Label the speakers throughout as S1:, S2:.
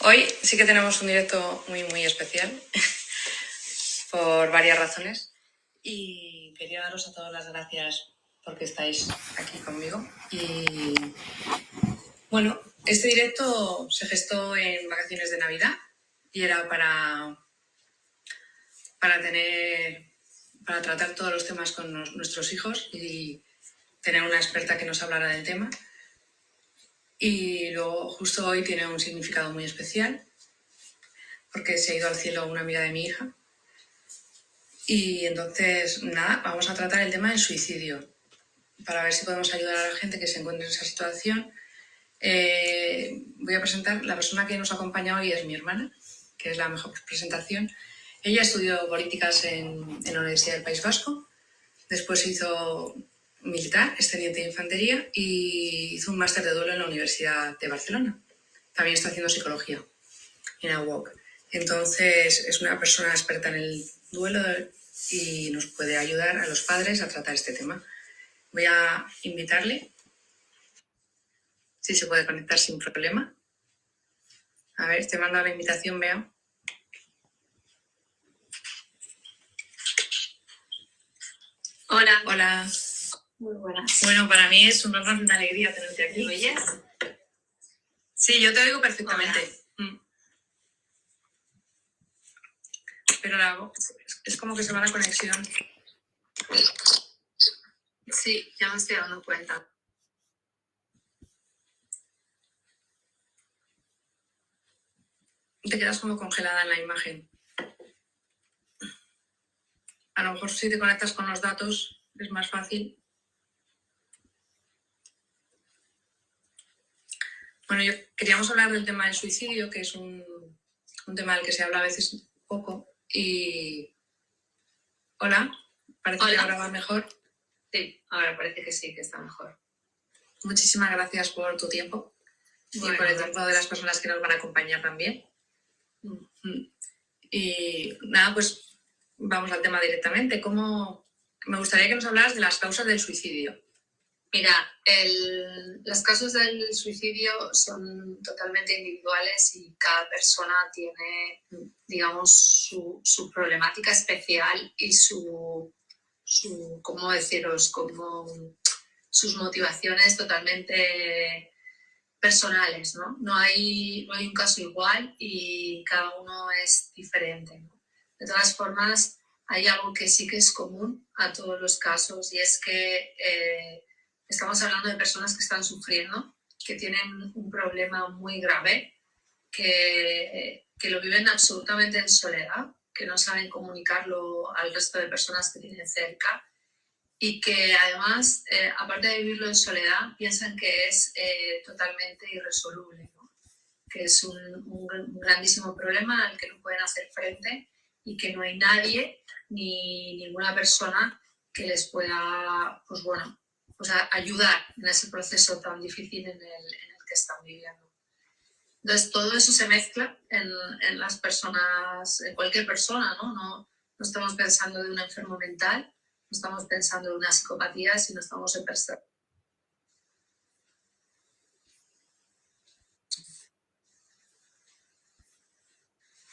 S1: Hoy sí que tenemos un directo muy especial por varias razones y quería daros a todos las gracias porque estáis aquí conmigo. Y bueno, este directo se gestó en vacaciones de Navidad y era para tratar todos los temas con nuestros hijos y tener una experta que nos hablara del tema. Y luego justo hoy tiene un significado muy especial porque se ha ido al cielo una amiga de mi hija. Y entonces, nada, vamos a tratar el tema del suicidio para ver si podemos ayudar a la gente que se encuentre en esa situación. Voy a presentar, la persona que nos acompaña hoy es mi hermana, que es la mejor presentación. Ella estudió políticas en la Universidad del País Vasco, después hizo militar, es teniente de infantería y hizo un máster de duelo en la Universidad de Barcelona. También está haciendo psicología en la UOC. Entonces es una persona experta en el duelo y nos puede ayudar a los padres a tratar este tema. Voy a invitarle, si se puede conectar sin problema. A ver, te mando la invitación, Bea.
S2: Hola.
S1: Hola.
S2: Muy buenas.
S1: Bueno, para mí es un honor y una alegría tenerte aquí.
S2: ¿Me oyes?
S1: Sí, yo te oigo perfectamente. Pero es como que se va la conexión.
S2: Sí, ya me estoy dando cuenta.
S1: Te quedas como congelada en la imagen. A lo mejor si te conectas con los datos es más fácil. Bueno, queríamos hablar del tema del suicidio, que es un tema del que se habla a veces poco. Y... Hola, parece que ahora va mejor.
S2: Sí, ahora parece que sí, que está mejor.
S1: Muchísimas gracias por tu tiempo y por el tiempo de las personas que nos van a acompañar también. Y nada, pues vamos al tema directamente. Me gustaría que nos hablaras de las causas del suicidio.
S2: Mira, las causas del suicidio son totalmente individuales y cada persona tiene, digamos, su problemática especial y ¿cómo deciros? Como sus motivaciones totalmente personales, ¿no? No hay un caso igual y cada uno es diferente, ¿no? De todas formas, hay algo que sí que es común a todos los casos y es que estamos hablando de personas que están sufriendo, que tienen un problema muy grave, que lo viven absolutamente en soledad, que no saben comunicarlo al resto de personas que tienen cerca y que además, aparte de vivirlo en soledad, piensan que es totalmente irresoluble, ¿no? Que es un grandísimo problema al que no pueden hacer frente y que no hay nadie ni ninguna persona que les pueda, pues ayudar en ese proceso tan difícil en el que están viviendo. Entonces, todo eso se mezcla en las personas, en cualquier persona, ¿no? No estamos pensando de un enfermo mental, no estamos pensando en una psicopatía, sino estamos en personas.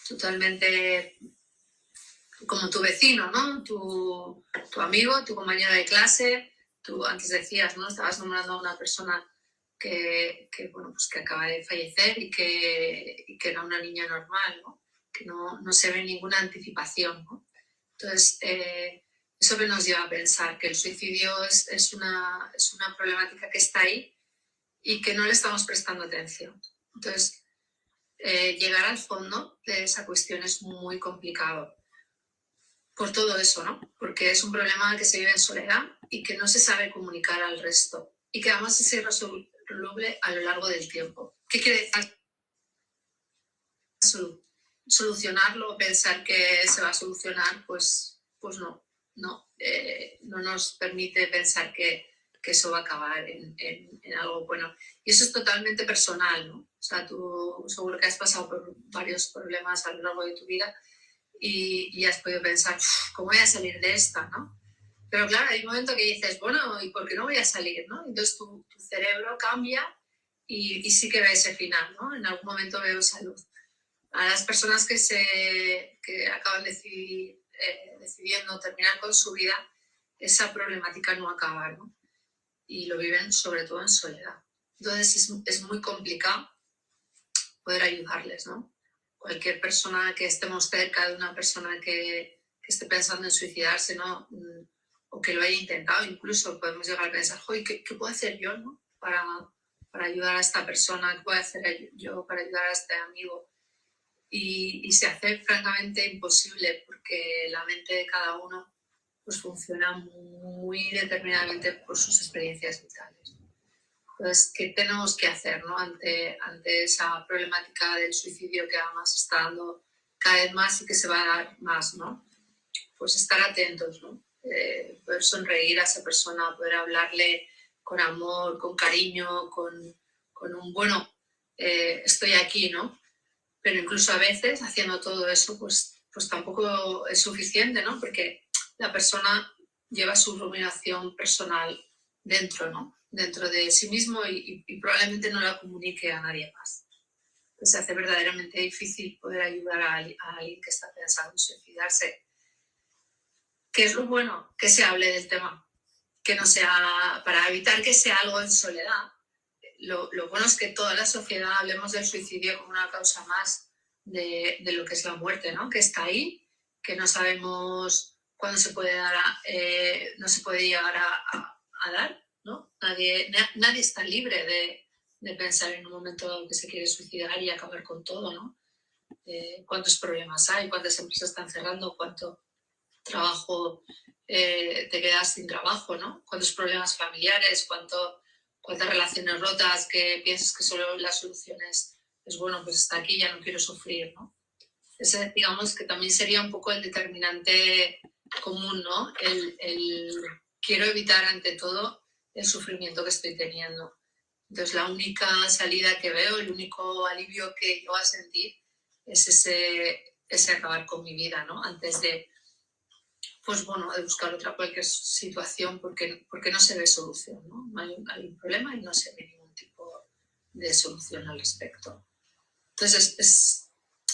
S2: Totalmente como tu vecino, ¿no? Tu amigo, tu compañero de clase. Tú antes decías, ¿no? Estabas nombrando a una persona que acaba de fallecer y que era una niña normal, ¿no? Que no se ve ninguna anticipación, ¿no? Entonces, eso que nos lleva a pensar que el suicidio es una problemática que está ahí y que no le estamos prestando atención. Entonces, llegar al fondo de esa cuestión es muy complicado por todo eso, ¿no? Porque es un problema que se vive en soledad y que no se sabe comunicar al resto y que además es irresoluble a lo largo del tiempo. ¿Qué quiere decir? Solucionarlo, pensar que se va a solucionar, pues no nos permite pensar que eso va a acabar en algo bueno. Y eso es totalmente personal, ¿no? O sea, tú seguro que has pasado por varios problemas a lo largo de tu vida y has podido pensar, ¿cómo voy a salir de esta, no? Pero claro, hay un momento que dices, bueno, ¿y por qué no voy a salir, no? Entonces tu cerebro cambia y sí que ve ese final, ¿no? En algún momento veo esa luz. A las personas que acaban decidiendo terminar con su vida, esa problemática no acaba, ¿no? Y lo viven sobre todo en soledad. Entonces es muy complicado poder ayudarles, ¿no? Cualquier persona que estemos cerca de una persona que esté pensando en suicidarse, ¿no? O que lo haya intentado, incluso podemos llegar a pensar, ¿qué puedo hacer yo, ¿no? para ayudar a esta persona? ¿Qué puedo hacer yo para ayudar a este amigo? Y se hace francamente imposible, porque la mente de cada uno pues funciona muy determinadamente por sus experiencias vitales. Entonces, ¿qué tenemos que hacer, ¿no? ante esa problemática del suicidio que además está dando cada vez más y que se va a dar más, ¿no? Pues estar atentos, ¿no? Poder sonreír a esa persona, poder hablarle con amor, con cariño, con un bueno, estoy aquí, ¿no? Pero incluso a veces haciendo todo eso, pues tampoco es suficiente, ¿no? Porque la persona lleva su ruminación personal dentro, ¿no? Dentro de sí mismo y probablemente no la comunique a nadie más. Entonces se hace verdaderamente difícil poder ayudar a alguien que está pensando en suicidarse. ¿Qué es lo bueno? Que se hable del tema, que no sea, para evitar que sea algo en soledad. Lo bueno es que toda la sociedad hablemos del suicidio como una causa más de lo que es la muerte, ¿no? Que está ahí, que no sabemos cuándo se puede dar, no se puede llegar a dar, ¿no? Nadie está libre de pensar en un momento que se quiere suicidar y acabar con todo, ¿no? ¿Cuántos problemas hay? ¿Cuántas empresas están cerrando? ¿Cuánto trabajo te quedas sin trabajo, ¿no? ¿Cuántos problemas familiares? ¿Cuántas relaciones rotas que piensas que solo la solución es bueno, pues hasta aquí, ya no quiero sufrir, ¿no? Ese, digamos, que también sería un poco el determinante común, ¿no? El quiero evitar ante todo el sufrimiento que estoy teniendo. Entonces la única salida que veo, el único alivio que yo voy a sentir es ese acabar con mi vida, ¿no? Antes de, pues bueno, de buscar cualquier situación, porque no se ve solución, ¿no? Hay un problema y no se ve ningún tipo de solución al respecto. Entonces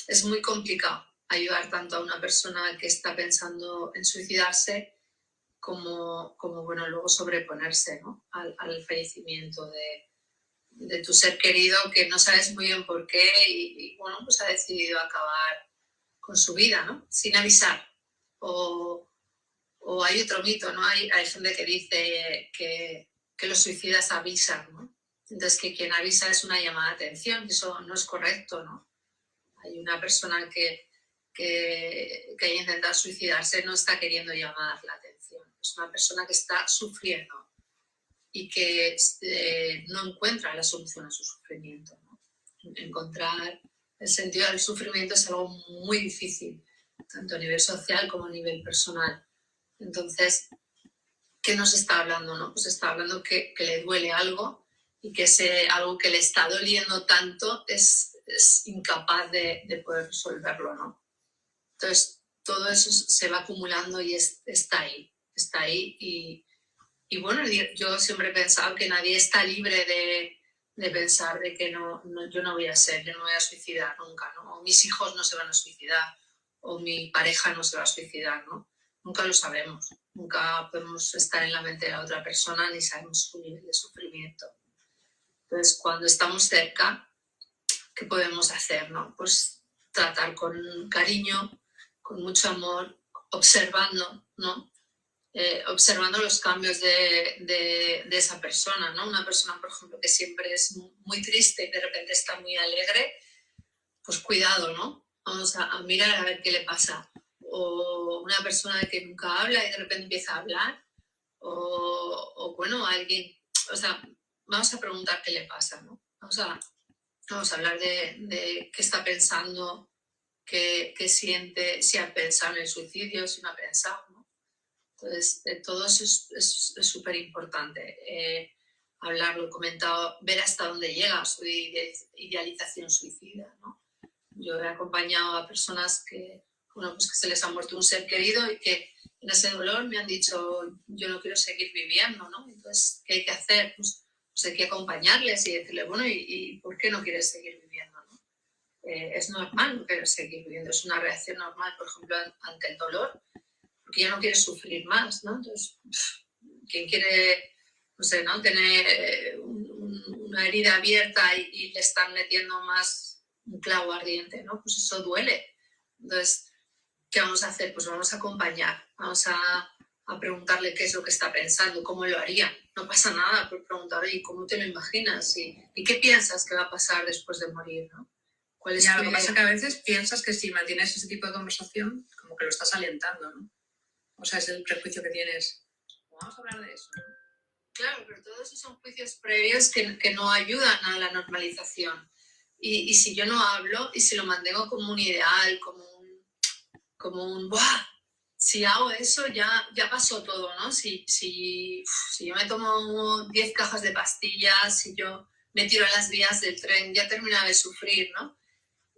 S2: es muy complicado ayudar tanto a una persona que está pensando en suicidarse como bueno, luego sobreponerse, ¿no? al fallecimiento de tu ser querido, que no sabes muy bien por qué y bueno, pues ha decidido acabar con su vida, ¿no? Sin avisar. O hay otro mito, ¿no? Hay gente que dice que los suicidas avisan, ¿no? Entonces, que quien avisa es una llamada de atención, y eso no es correcto, ¿no? Hay una persona que haya intentado suicidarse, no está queriendo llamar la atención. Es una persona que está sufriendo y que no encuentra la solución a su sufrimiento, ¿no? Encontrar el sentido del sufrimiento es algo muy difícil, tanto a nivel social como a nivel personal. Entonces, ¿qué nos está hablando, no? Pues está hablando que le duele algo y que ese algo que le está doliendo tanto es incapaz de poder resolverlo, ¿no? Entonces, todo eso se va acumulando y está ahí. Y bueno, yo siempre he pensado que nadie está libre de pensar de que yo no voy a suicidar nunca, ¿no? O mis hijos no se van a suicidar, o mi pareja no se va a suicidar, ¿no? Nunca lo sabemos, nunca podemos estar en la mente de la otra persona ni sabemos su nivel de sufrimiento. Entonces, cuando estamos cerca, ¿qué podemos hacer, no? Pues tratar con cariño, con mucho amor, observando, ¿no? Observando los cambios de esa persona, ¿no? Una persona, por ejemplo, que siempre es muy triste y de repente está muy alegre, pues cuidado, ¿no? Vamos a mirar a ver qué le pasa. O una persona que nunca habla y de repente empieza a hablar, o bueno, alguien, o sea, vamos a preguntar qué le pasa, ¿no? Vamos a hablar de qué está pensando, qué siente, si ha pensado en el suicidio, si no ha pensado, ¿no? Entonces, todo eso es súper importante. Hablarlo, he comentado, ver hasta dónde llega su idealización suicida, ¿no? Yo he acompañado a personas que se les ha muerto un ser querido y que en ese dolor me han dicho, yo no quiero seguir viviendo, ¿no? Entonces, ¿qué hay que hacer? Pues hay que acompañarles y decirle, bueno, ¿y por qué no quieres seguir viviendo, ¿no? es normal no querer seguir viviendo, es una reacción normal, por ejemplo, ante el dolor, porque ya no quieres sufrir más, ¿no? Entonces, quien quiere, no sé, ¿no? Tener una herida abierta y le están metiendo más un clavo ardiente, ¿no? Pues eso duele. Entonces, ¿qué vamos a hacer? Pues vamos a acompañar, vamos a preguntarle qué es lo que está pensando, cómo lo haría. No pasa nada por preguntarle, ¿y cómo te lo imaginas? ¿Y qué piensas que va a pasar después de morir, ¿no? ¿Cuál es
S1: Ya,
S2: tu
S1: lo que
S2: idea?
S1: pasa es que a veces piensas que si mantienes ese tipo de conversación, como que lo estás alentando, ¿no? O sea, es el prejuicio que tienes. Vamos a hablar de eso, ¿no?
S2: Claro, pero todos esos son juicios previos que no ayudan a la normalización. Y si yo no hablo y si lo mantengo como un ideal, como un ¡buah! Si hago eso ya pasó todo, ¿no? Si yo me tomo 10 cajas de pastillas, si yo me tiro a las vías del tren, ya termina de sufrir, ¿no?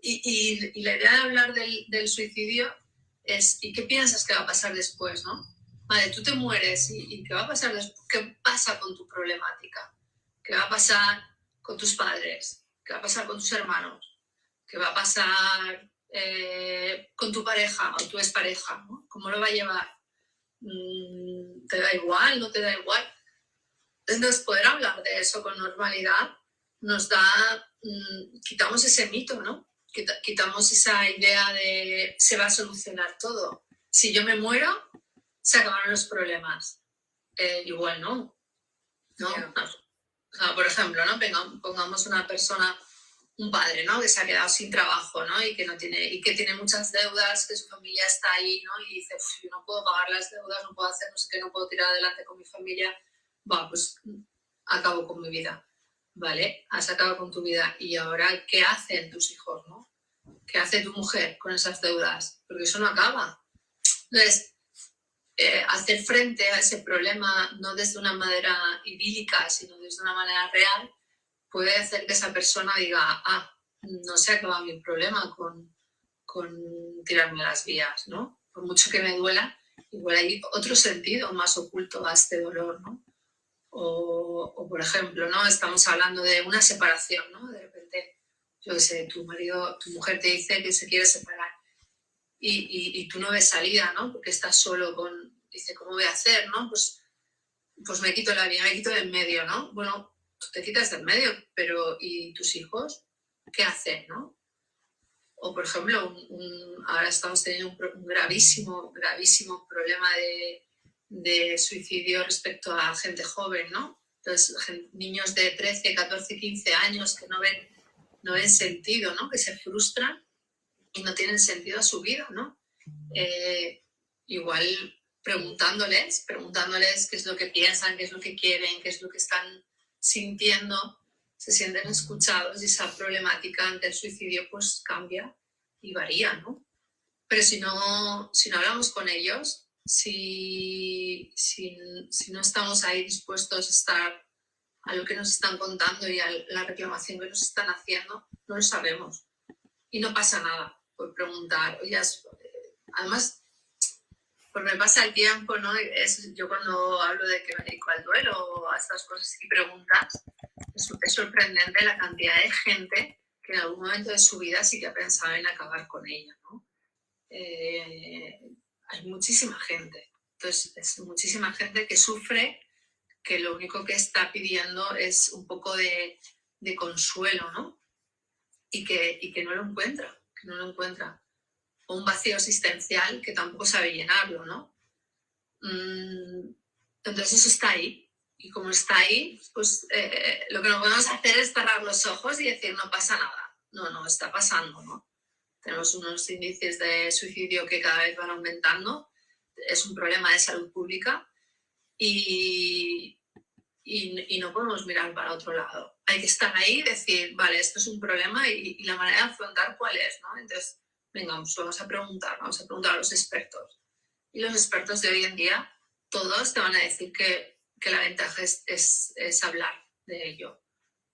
S2: Y la idea de hablar del suicidio es, ¿y qué piensas que va a pasar después, no? Vale, tú te mueres, ¿y qué va a pasar después? ¿Qué pasa con tu problemática? ¿Qué va a pasar con tus padres? ¿Qué va a pasar con tus hermanos? ¿Qué va a pasar con tu pareja o tu expareja, ¿no? ¿Cómo lo va a llevar? ¿Te da igual? ¿No te da igual? Entonces, poder hablar de eso con normalidad nos da, quitamos ese mito, ¿no? Quitamos esa idea de se va a solucionar todo. Si yo me muero, se acabaron los problemas. Igual no. ¿No?
S1: Yeah.
S2: O sea, por ejemplo, ¿no? Pongamos una persona, un padre, ¿no? Que se ha quedado sin trabajo, ¿no? Y que tiene muchas deudas, que su familia está ahí, ¿no? Y dice, yo no puedo pagar las deudas, no puedo hacer, no sé qué, no puedo tirar adelante con mi familia. Va, pues acabo con mi vida. ¿Vale? Has acabado con tu vida. ¿Y ahora qué hacen tus hijos, no? ¿Qué hace tu mujer con esas deudas? Porque eso no acaba. Entonces, hacer frente a ese problema no desde una manera idílica, sino desde una manera real, puede hacer que esa persona diga, no se acaba mi problema con tirarme las vías, ¿no? Por mucho que me duela, igual hay otro sentido más oculto a este dolor, ¿no? O por ejemplo, ¿no? Estamos hablando de una separación, ¿no? De repente, yo qué sé, tu mujer te dice que se quiere separar y tú no ves salida, ¿no? Porque estás solo dice, ¿cómo voy a hacer, no? Pues me quito la vida, me quito de en medio, ¿no? Bueno, tú te quitas de en medio, pero ¿y tus hijos? ¿Qué hacen, no? O, por ejemplo, ahora estamos teniendo un gravísimo problema de suicidio respecto a gente joven, ¿no? Entonces, niños de 13, 14, 15 años que no ven sentido, ¿no? Que se frustran y no tienen sentido a su vida, ¿no? Igual preguntándoles qué es lo que piensan, qué es lo que quieren, qué es lo que están sintiendo, se sienten escuchados y esa problemática ante el suicidio pues cambia y varía, ¿no? Pero si no hablamos con ellos, si no estamos ahí dispuestos a estar a lo que nos están contando y a la reclamación que nos están haciendo, no lo sabemos. Y no pasa nada por preguntar. Oye, además, pues me pasa el tiempo, ¿no? Yo cuando hablo de que me dedico al duelo o a estas cosas y preguntas, es sorprendente la cantidad de gente que en algún momento de su vida sí que ha pensado en acabar con ella, ¿no? Hay muchísima gente. Entonces, es muchísima gente que sufre, que lo único que está pidiendo es un poco de consuelo, ¿no? Y que no lo encuentra. O un vacío existencial que tampoco sabe llenarlo, ¿no? Entonces eso está ahí. Y como está ahí, pues lo que no podemos hacer es cerrar los ojos y decir no pasa nada. No, está pasando, ¿no? Tenemos unos índices de suicidio que cada vez van aumentando. Es un problema de salud pública y no podemos mirar para otro lado. Hay que estar ahí y decir, vale, esto es un problema y la manera de afrontar cuál es, ¿no? Entonces, venga, pues vamos a preguntar a los expertos. Y los expertos de hoy en día, todos te van a decir que la ventaja es hablar de ello.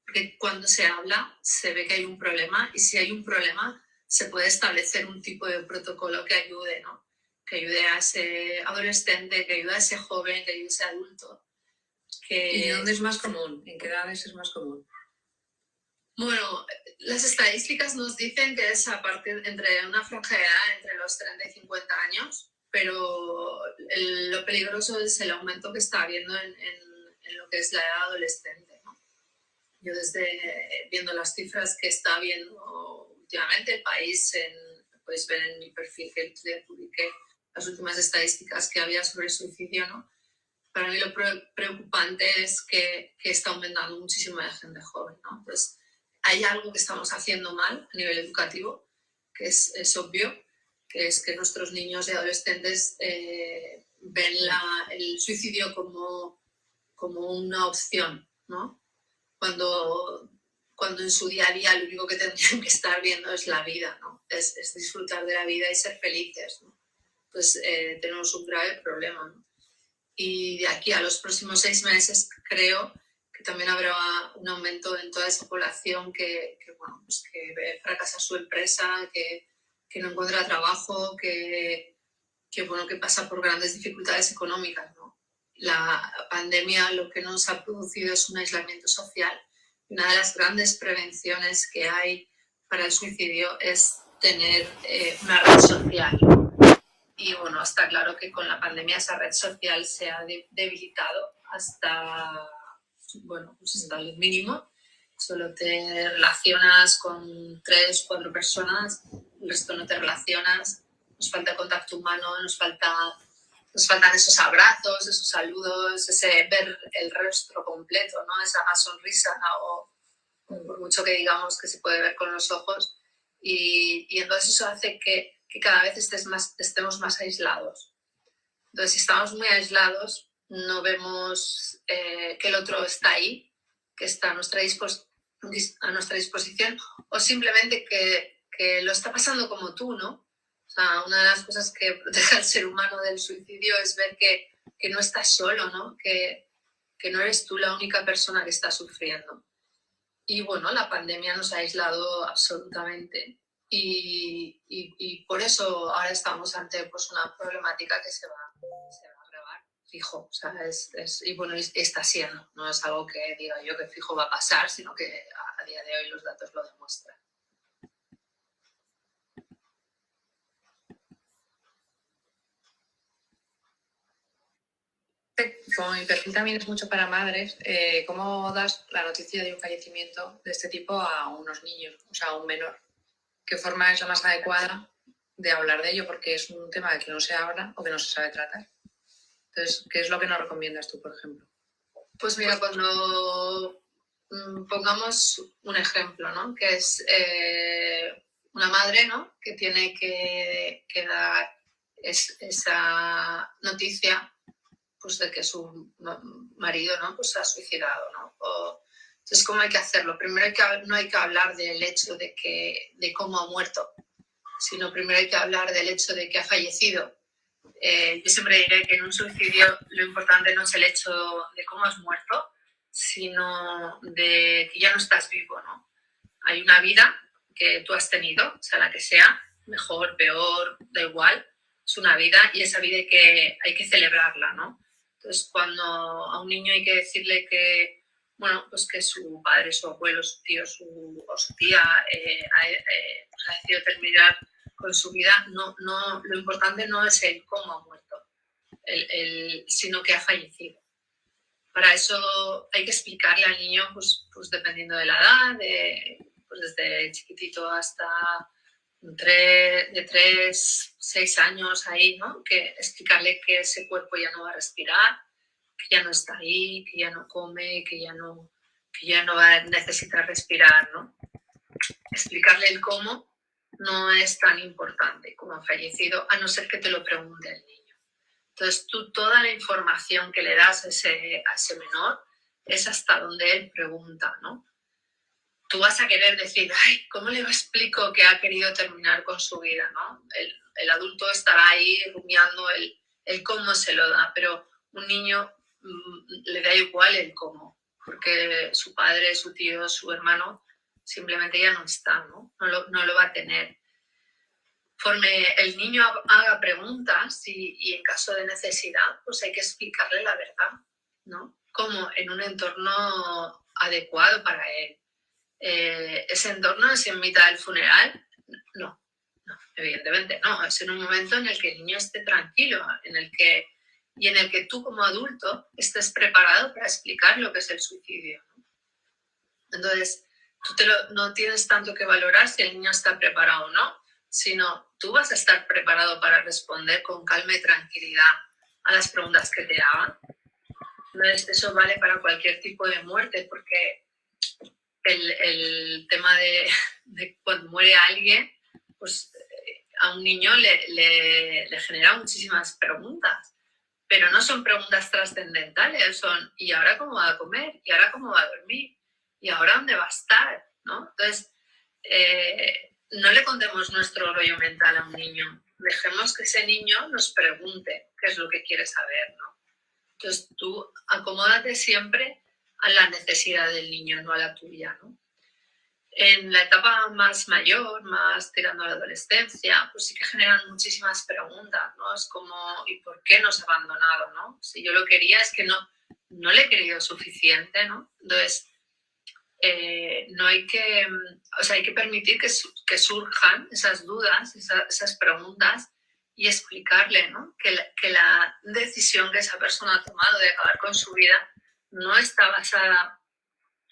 S2: Porque cuando se habla, se ve que hay un problema y si hay un problema, se puede establecer un tipo de protocolo que ayude, ¿no? Que ayude a ese adolescente, que ayude a ese joven, que ayude a ese adulto.
S1: ¿Y dónde es más común? ¿En qué edades es más común?
S2: Bueno, las estadísticas nos dicen que es a partir entre una franja de edad entre los 30 y 50 años, pero lo peligroso es el aumento que está habiendo en lo que es la edad adolescente, ¿no? Yo desde viendo las cifras que está viendo últimamente el país, podéis ver en mi perfil que publiqué las últimas estadísticas que había sobre el suicidio, ¿no? Para mí lo preocupante es que está aumentando muchísimo la gente joven, ¿no? Entonces, hay algo que estamos haciendo mal a nivel educativo, que es obvio, que es que nuestros niños y adolescentes ven el suicidio como una opción, ¿no? Cuando en su día a día lo único que tendrían que estar viendo es la vida, ¿no? Es disfrutar de la vida y ser felices, ¿no? Pues tenemos un grave problema, ¿no? Y de aquí a los próximos 6 meses creo que también habrá un aumento en toda esa población bueno, pues que fracasa su empresa, que no encuentra trabajo, bueno, que pasa por grandes dificultades económicas, ¿no? La pandemia lo que nos ha producido es un aislamiento social. Una de las grandes prevenciones que hay para el suicidio es tener una red social. Y bueno, está claro que con la pandemia esa red social se ha debilitado hasta, bueno, pues hasta el mínimo. Solo te relacionas con 3 o 4 personas, el resto no te relacionas. Nos falta contacto humano, nos faltan esos abrazos, esos saludos, ese ver el rostro completo, ¿no? Esa sonrisa, o por mucho que digamos que se puede ver con los ojos. Y entonces eso hace que cada vez estemos más aislados. Entonces, si estamos muy aislados, no vemos que el otro está ahí, que está a nuestra disposición, o simplemente que lo está pasando como tú, ¿no? O sea, una de las cosas que protege al ser humano del suicidio es ver que no estás solo, ¿no? Que no eres tú la única persona que está sufriendo. Y bueno, la pandemia nos ha aislado absolutamente y por eso ahora estamos ante pues, una problemática que se va a agravar, fijo. O sea, y bueno, está siendo, no es algo que diga yo que fijo va a pasar, sino que a día de hoy los datos lo demuestran.
S1: Como mi perfil también es mucho para madres, ¿cómo das la noticia de un fallecimiento de este tipo a unos niños, o sea, a un menor? ¿Qué forma es la más adecuada de hablar de ello? Porque es un tema del que no se habla o que no se sabe tratar. Entonces, ¿qué es lo que nos recomiendas tú, por ejemplo?
S2: Pues mira, cuando pongamos un ejemplo, ¿no? Que es una madre, ¿no? Que tiene que dar esa noticia, pues de que su marido, ¿no? Pues se ha suicidado, ¿no? Entonces, ¿cómo hay que hacerlo? Primero no hay que hablar del hecho de cómo ha muerto, sino primero hay que hablar del hecho de que ha fallecido. Yo siempre diré que en un suicidio lo importante no es el hecho de cómo has muerto, sino de que ya no estás vivo, ¿no? Hay una vida que tú has tenido, sea la que sea, mejor, peor, da igual, es una vida y esa vida hay que celebrarla, ¿no? Entonces, cuando a un niño hay que decirle que, bueno, pues que su padre, su abuelo, su tío o su tía ha decidido terminar con su vida, lo importante no es el cómo ha muerto, sino que ha fallecido. Para eso hay que explicarle al niño, pues dependiendo de la edad, pues desde chiquitito hasta de 3, 6 años ahí, ¿no? Que explicarle que ese cuerpo ya no va a respirar, que ya no está ahí, que ya no come, que ya no va a necesitar respirar, ¿no? Explicarle el cómo no es tan importante como ha fallecido, a no ser que te lo pregunte el niño. Entonces, tú toda la información que le das a ese menor es hasta donde él pregunta, ¿no? Tú vas a querer decir, ay, ¿cómo le explico que ha querido terminar con su vida, ¿no? El adulto estará ahí rumiando el cómo se lo da, pero un niño le da igual el cómo, porque su padre, su tío, su hermano simplemente ya no está, ¿no? No lo va a tener. Conforme el niño haga preguntas y en caso de necesidad, pues hay que explicarle la verdad, ¿no? Como en un entorno adecuado para él. ese entorno es en mitad del funeral. No, evidentemente no. Es en un momento en el que el niño esté tranquilo, en el que tú como adulto estés preparado para explicar lo que es el suicidio, ¿no? Entonces, no tienes tanto que valorar si el niño está preparado o no, sino tú vas a estar preparado para responder con calma y tranquilidad a las preguntas que te hagan. Entonces, eso vale para cualquier tipo de muerte, porque el tema de cuando muere alguien, pues a un niño le genera muchísimas preguntas, pero no son preguntas trascendentales, son ¿y ahora cómo va a comer? ¿Y ahora cómo va a dormir? ¿Y ahora dónde va a estar? ¿No? Entonces, no le contemos nuestro rollo mental a un niño, dejemos que ese niño nos pregunte qué es lo que quiere saber, ¿no? Entonces tú acomódate siempre a la necesidad del niño, no a la tuya, ¿no? En la etapa más mayor, más tirando a la adolescencia, pues sí que generan muchísimas preguntas, ¿no? Es como, ¿y por qué nos ha abandonado, no? Si yo lo quería, es que no le he querido suficiente, ¿no? Entonces, no hay que, o sea, hay que permitir que surjan esas dudas, esas preguntas y explicarle, ¿no? Que la decisión que esa persona ha tomado de acabar con su vida no está basada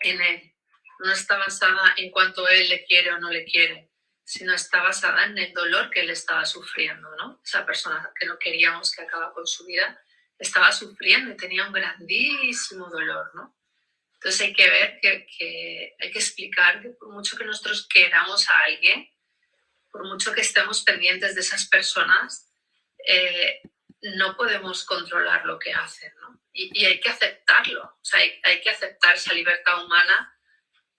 S2: en él, no está basada en cuánto él le quiere o no le quiere, sino está basada en el dolor que él estaba sufriendo, ¿no? Esa persona que no queríamos que acaba con su vida estaba sufriendo y tenía un grandísimo dolor, ¿no? Entonces hay que ver que hay que explicar que por mucho que nosotros queramos a alguien, por mucho que estemos pendientes de esas personas, no podemos controlar lo que hacen, ¿no? Y hay que aceptarlo, o sea, hay que aceptar esa libertad humana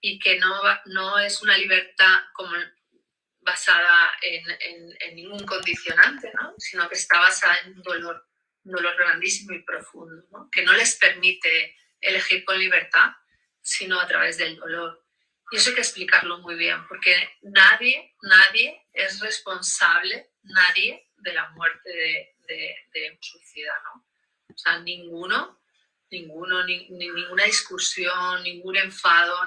S2: y que no es una libertad como basada en ningún condicionante, ¿no? Sino que está basada en un dolor grandísimo y profundo, ¿no? Que no les permite elegir con libertad, sino a través del dolor. Y eso hay que explicarlo muy bien, porque nadie es responsable, nadie, de la muerte de un suicida, ¿no? O sea, ninguno, ninguna discusión, ningún enfado,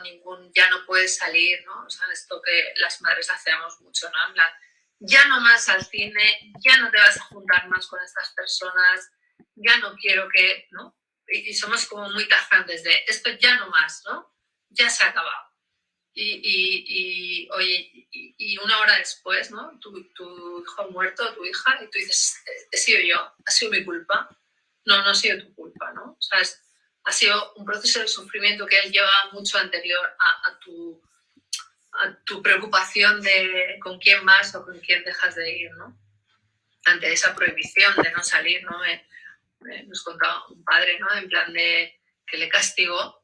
S2: ya no puedes salir, ¿no? O sea, esto que las madres hacemos mucho, ¿no? En plan, ya no más al cine, ya no te vas a juntar más con estas personas, ya no quiero que, ¿no? Y somos como muy tajantes de esto ya no más, ¿no? Ya se ha acabado. Oye, y una hora después, ¿no? Tu hijo muerto, tu hija, y tú dices, he sido yo, ha sido mi culpa. No ha sido tu culpa, ¿no? O sea, ha sido un proceso de sufrimiento que él lleva mucho anterior a tu preocupación de con quién vas o con quién dejas de ir, ¿no? Ante esa prohibición de no salir, ¿no? Nos contaba un padre, ¿no? En plan de que le castigó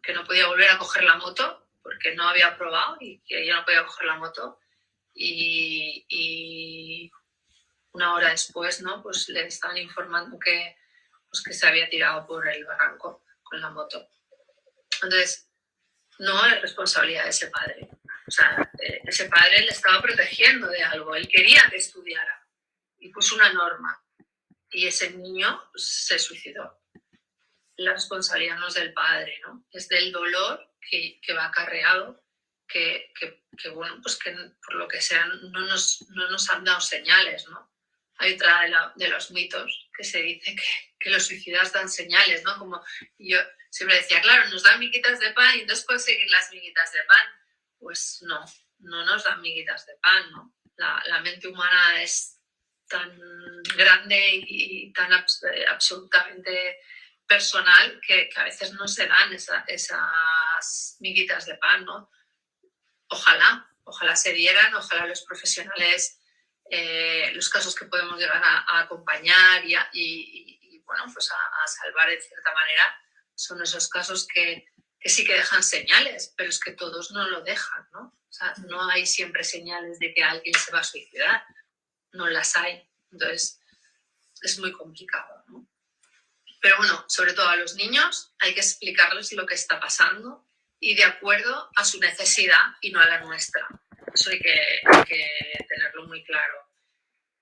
S2: que no podía volver a coger la moto porque no había probado y que ya no podía coger la moto y una hora después, ¿no? Pues le estaban informando que se había tirado por el barranco con la moto. Entonces, no es responsabilidad de ese padre. O sea, ese padre le estaba protegiendo de algo, él quería que estudiara y puso una norma y ese niño se suicidó. La responsabilidad no es del padre, ¿no? Es del dolor que va acarreado, que bueno, pues que por lo que sea no nos han dado señales, ¿no? Hay otra de los mitos que se dice que los suicidas dan señales, ¿no? Como yo siempre decía, claro, nos dan miguitas de pan y entonces puedes seguir las miguitas de pan. Pues no nos dan miguitas de pan, ¿no? La mente humana es tan grande y tan absolutamente personal que a veces no se dan esas miguitas de pan, ¿no? Ojalá se dieran, ojalá los profesionales, los casos que podemos llegar a acompañar y bueno, pues a salvar de cierta manera, son esos casos que sí que dejan señales, pero es que todos no lo dejan, ¿no? O sea, no hay siempre señales de que alguien se va a suicidar, no las hay, entonces es muy complicado, ¿no? Pero bueno, sobre todo a los niños hay que explicarles lo que está pasando y de acuerdo a su necesidad y no a la nuestra. Eso hay que tenerlo muy claro.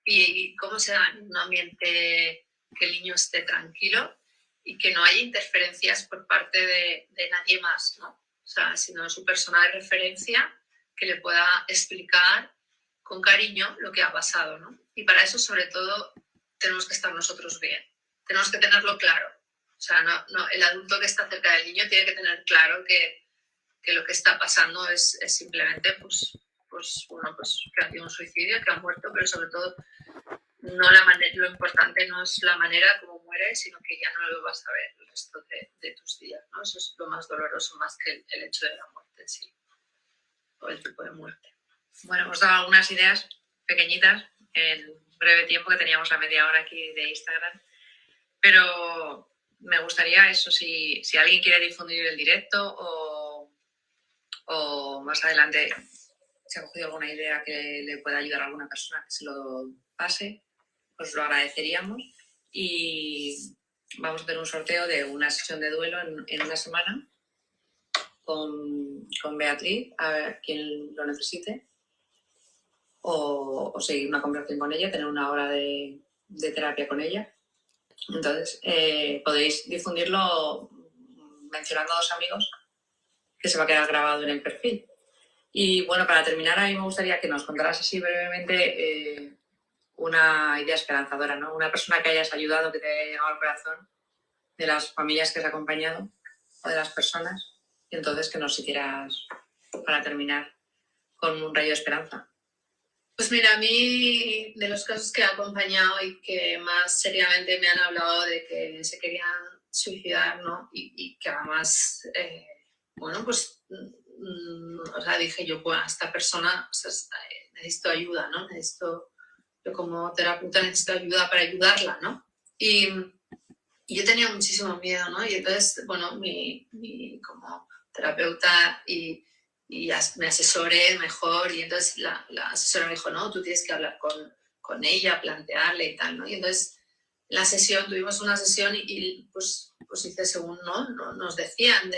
S2: Y cómo se da en un ambiente que el niño esté tranquilo y que no haya interferencias por parte de nadie más, ¿no? O sea, sino su persona de referencia que le pueda explicar con cariño lo que ha pasado, ¿no? Y para eso, sobre todo, tenemos que estar nosotros bien. Tenemos que tenerlo claro. O sea, el adulto que está cerca del niño tiene que tener claro que lo que está pasando es simplemente pues que ha habido un suicidio, que ha muerto, pero sobre todo lo importante no es la manera como muere, sino que ya no lo vas a ver el resto de tus días, ¿no? Eso es lo más doloroso, más que el hecho de la muerte en sí, o el tipo de muerte.
S1: Bueno, hemos dado algunas ideas pequeñitas en breve tiempo, que teníamos la media hora aquí de Instagram, pero me gustaría eso, si alguien quiere difundir el directo o más adelante se ha cogido alguna idea que le pueda ayudar a alguna persona, que se lo pase, pues lo agradeceríamos. Y vamos a hacer un sorteo de una sesión de duelo en una semana con Beatriz, a ver quién lo necesite, o seguir una conversación con ella, tener una hora de terapia con ella. Entonces, podéis difundirlo mencionando a 2 amigos, que se va a quedar grabado en el perfil. Y bueno, para terminar, a mí me gustaría que nos contaras así brevemente una idea esperanzadora, ¿no? Una persona que hayas ayudado, que te haya llegado al corazón, de las familias que has acompañado o de las personas. Y entonces que nos siguieras, para terminar, con un rayo de esperanza.
S2: Pues mira, a mí, de los casos que he acompañado y que más seriamente me han hablado de que se querían suicidar, ¿no? Y que además, bueno, pues, o sea, dije yo, pues, a esta persona, o sea, necesito ayuda, ¿no? Yo como terapeuta necesito ayuda para ayudarla, ¿no? Y yo tenía muchísimo miedo, ¿no? Y entonces, bueno, como terapeuta y me asesoré mejor, y entonces la asesora me dijo, no, tú tienes que hablar con ella, plantearle y tal, ¿no? Y entonces tuvimos una sesión y pues hice según, ¿no? Nos decían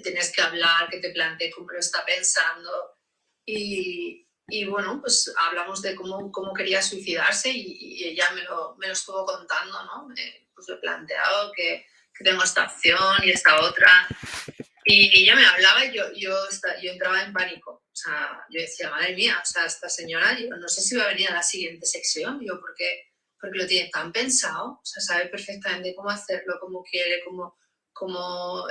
S2: tienes que hablar, que te plantee cómo lo está pensando, y bueno, pues hablamos de cómo quería suicidarse, y ella me lo estuvo contando, ¿no? Pues lo he planteado, que tengo esta opción y esta otra. Y ella me hablaba y yo entraba en pánico. O sea, yo decía, madre mía, o sea, esta señora, yo no sé si va a venir a la siguiente sección, porque lo tiene tan pensado, o sea, sabe perfectamente cómo hacerlo, cómo quiere, cómo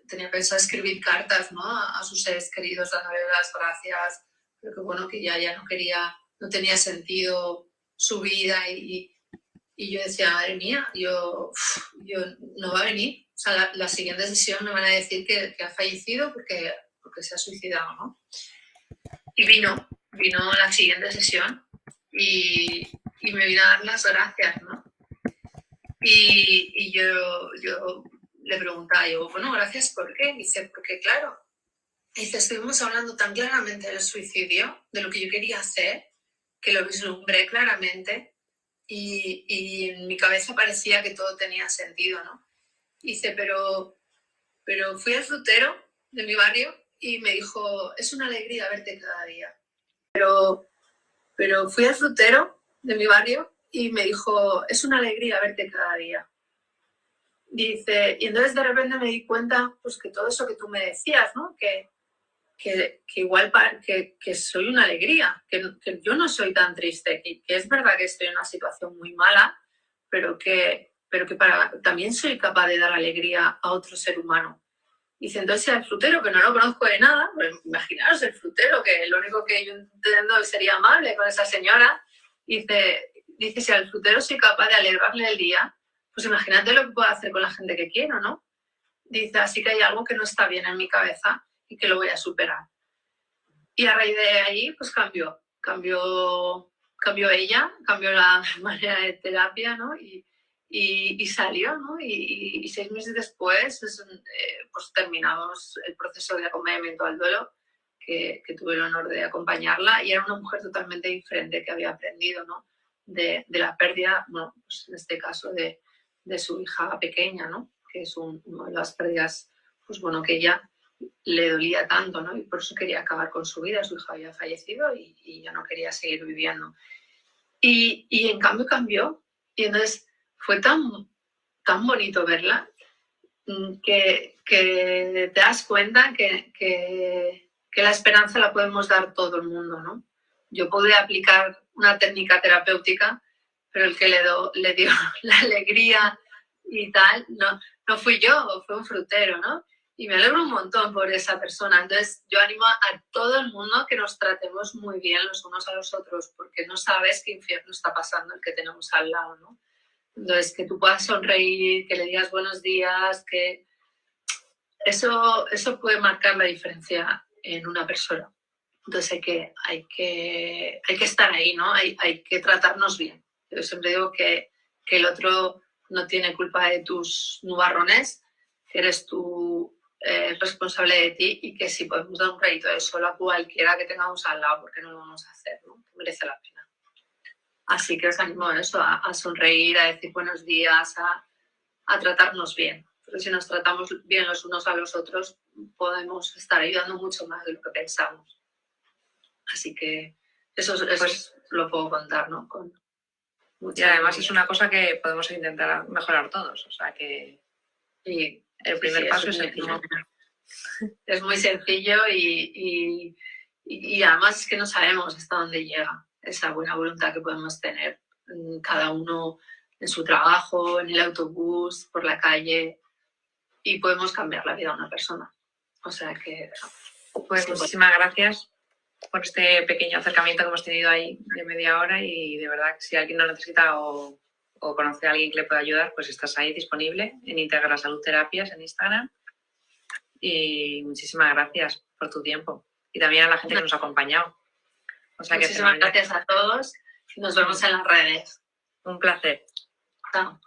S2: tenía pensado escribir cartas, ¿no? A sus seres queridos, dándole las gracias, pero que bueno, que ya no tenía sentido su vida, y yo decía, madre mía, yo no va a venir. O sea, la siguiente sesión me van a decir que ha fallecido porque se ha suicidado, ¿no? Y vino la siguiente sesión y me vino a dar las gracias, ¿no? Y yo le preguntaba, bueno, gracias, ¿por qué? Dice, porque claro, estuvimos hablando tan claramente del suicidio, de lo que yo quería hacer, que lo vislumbré claramente, y en mi cabeza parecía que todo tenía sentido, ¿no? Dice, pero fui al frutero de mi barrio y me dijo, es una alegría verte cada día. Pero fui al frutero de mi barrio y me dijo, es una alegría verte cada día. Dice, y entonces de repente me di cuenta, pues, que todo eso que tú me decías, ¿no? Que igual que soy una alegría, que yo no soy tan triste, que es verdad que estoy en una situación muy mala, pero que también soy capaz de dar alegría a otro ser humano. Dice, entonces el frutero, que no lo conozco de nada, pues imaginaros el frutero, que lo único que yo entiendo sería amable con esa señora, dice, si al frutero soy capaz de alegrarle el día, pues imagínate lo que puedo hacer con la gente que quiero, ¿no? Dice, así que hay algo que no está bien en mi cabeza y que lo voy a superar. Y a raíz de ahí, pues cambió ella, cambió la manera de terapia, ¿no? Y salió, ¿no? Y 6 meses después, pues terminamos el proceso de acompañamiento al duelo, que tuve el honor de acompañarla, y era una mujer totalmente diferente, que había aprendido, ¿no? De la pérdida, bueno, pues en este caso de su hija pequeña, ¿no? Que es una de las pérdidas, pues bueno, que ella le dolía tanto, ¿no? Y por eso quería acabar con su vida. Su hija había fallecido y ya no quería seguir viviendo. Y en cambio cambió. Y entonces fue tan bonito verla. que te das cuenta que la esperanza la podemos dar todo el mundo, ¿no? Yo pude aplicar una técnica terapéutica, pero el que le dio la alegría y tal, no fui yo, fue un frutero, ¿no? Y me alegro un montón por esa persona. Entonces, yo animo a todo el mundo que nos tratemos muy bien los unos a los otros, porque no sabes qué infierno está pasando el que tenemos al lado, ¿no? Entonces, que tú puedas sonreír, que le digas buenos días, que eso puede marcar la diferencia en una persona. Entonces hay que estar ahí, ¿no? Hay que tratarnos bien. Yo siempre digo que el otro no tiene culpa de tus nubarrones, que eres tú responsable de ti y que si podemos dar un crédito de sol a cualquiera que tengamos al lado, porque no lo vamos a hacer, ¿no? Que merece la pena. Así que os animo a eso, a sonreír, a decir buenos días, a tratarnos bien. Porque si nos tratamos bien los unos a los otros, podemos estar ayudando mucho más de lo que pensamos. Así que eso pues, lo puedo contar, ¿no?
S1: Y además es una cosa que podemos intentar mejorar todos. O sea que el primer paso es sencillo.
S2: Es muy sencillo y además es que no sabemos hasta dónde llega esa buena voluntad que podemos tener cada uno en su trabajo, en el autobús, por la calle, y podemos cambiar la vida de una persona. O sea que...
S1: Pues muchísimas gracias por este pequeño acercamiento que hemos tenido ahí de media hora y de verdad que si alguien lo necesita o conoce a alguien que le pueda ayudar, pues estás ahí disponible en Integra Salud Terapias en Instagram. Y muchísimas gracias por tu tiempo y también a la gente que nos ha acompañado.
S2: O sea, muchísimas gracias a todos y nos vemos en las redes.
S1: Un placer.
S2: Chao.